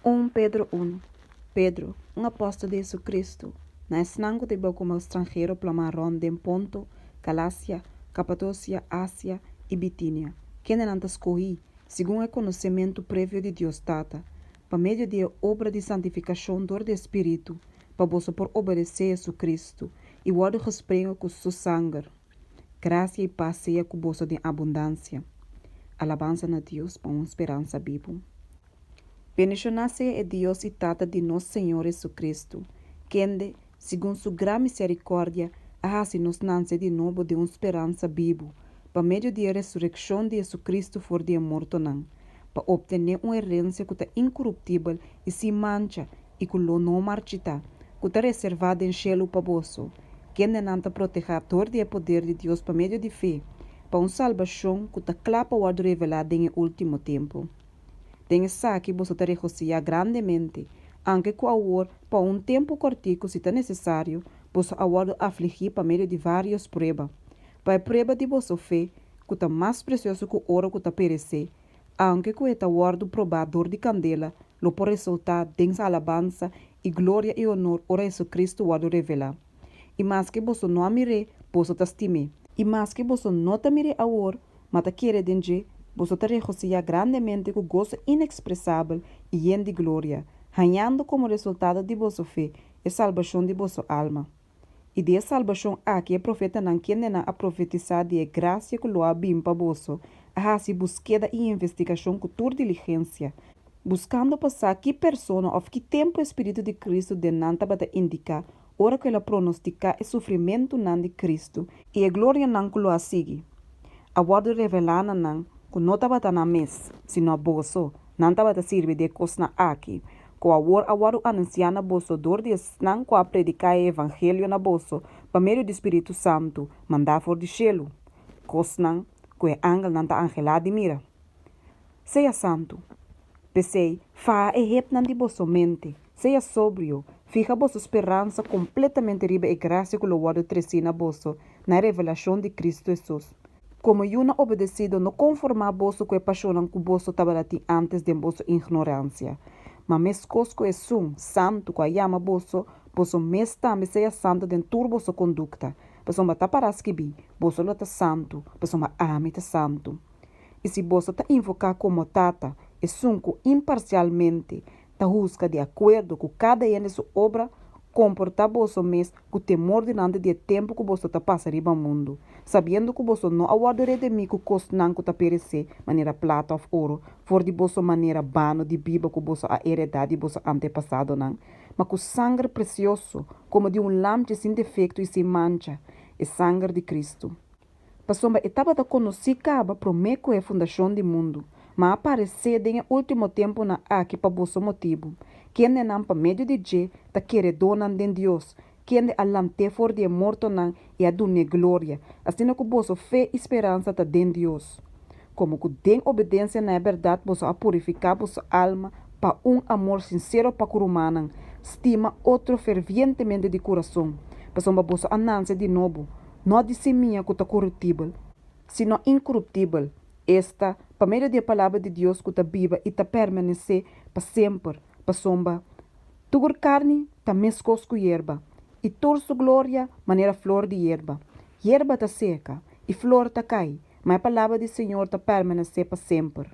1 Pedro 1. Pedro, um apóstolo de Jesus Cristo, na esnango de como estrangeiro plamaron de Ponto, Galácia, Capadócia, Ásia e Bitínia, que não escolhi, segundo o conhecimento prévio de Deus Tata, para meio de obra de santificação do Espírito, para você por obedecer a Jesus Cristo, e o resprego com seu sangue. Graça e paz seja com você de abundância. Alabança a Deus para uma esperança viva. Bendicionado seja Deus e Tata de nosso Senhor Jesus Cristo, que, segundo sua grande misericórdia, nos nasce de novo de uma esperança viva, para meio da ressurreição de Jesus Cristo for de morto não, para obter uma herança que é incorruptível e sem mancha e que não marchita, que é reservada em cielo para você, que não protetor do poder de Deus para meio de fé, para uma salvação que é clapa o revelada em último tempo. Tem que você te regocija grandemente, anche com agora, por um tempo curtico, se é necessário, você agora afligir para meio de várias provas. Para a prova de vossa fé, que é mais precioso que o ouro que está perecer, anche com este guardo probador de candela, lo por resultar de alabança e glória e honor ora Jesus Cristo guardo revelar. E mais que você não amire, você te estime. E mais que você não te amire agora, mas te querer dengue, você te regocija grandemente com gozo inexpressável e lleno de glória, ganhando como resultado de vossa fé a salvação de vossa alma. E de salvação aqui o profeta não quer a profetizar de graça que lo abim para você, a se busqueda e investigação com toda diligência, buscando passar que pessoa ou que tempo o Espírito de Cristo de nanta para indicar, ora que ela pronostica o sofrimento não de Cristo e a glória não que lo sigue. A guarda revelar não que não estava na mesa, sino a bolso, não estava servir de coisa aqui, que a guarda anunciar na bolso dor de não que a predicar o evangelho na bolso, para meio do Espírito Santo, mandar for de cielo, coisa não que o ángel não está angelado de mira. Seja santo. Pensei, fa e rep não de bolso mente, seja sóbrio, fica vossa esperança completamente riba e graça que o guarda trecina na bolso, na revelação de Cristo Jesus. Como eu não obedecido, não conformar bolso com a paixão que o bolso estava antes de bolso ignorância. Mas mes cosco é santo, que a chama bolso mes também seja santo dentro de bolso conduta. Pessoa bata para que bi, bolso lo tá santo, pessoa ame tá santo. E se bolso tá invocar como tata, é sunco imparcialmente, tá busca de acordo com cada uma de sua obra, comportar bolso mês com temor diante de tempo que bolso tá passa riba mundo, sabendo que bolso não aguardará de mim que custo não que tá perecer maneira plata ou ouro, for de bolso maneira bano de biba que bolso a heredade de bolso antepassado não, mas com sangue precioso, como de lampe sem defeito e sem mancha, é sangue de Cristo. Passomba etapa da conhecer caba promeco é a fundação do mundo, mas aparecer em último tempo na aqui para bolso motivo. Quem não para meio de je, ta querer donar de Deus, quem alante for de morto não e a dune glória, assim que bolso fé e esperança ta de Deus. Como que den obediência na verdade bolso a purificar bolso alma para amor sincero para o humano, estima outro fervientemente de coração. Passomba bolso ananse de novo. Não de seminha que está corruptível, sino incorruptível. Esta, para meio da palavra de Deus que está viva e está permanecer para sempre, para sombra. Tugur carne está mescos com hierba, e torso glória maneira flor de hierba. Hierba está seca, e flor está cai, mas a palavra do Senhor está permanecer para sempre.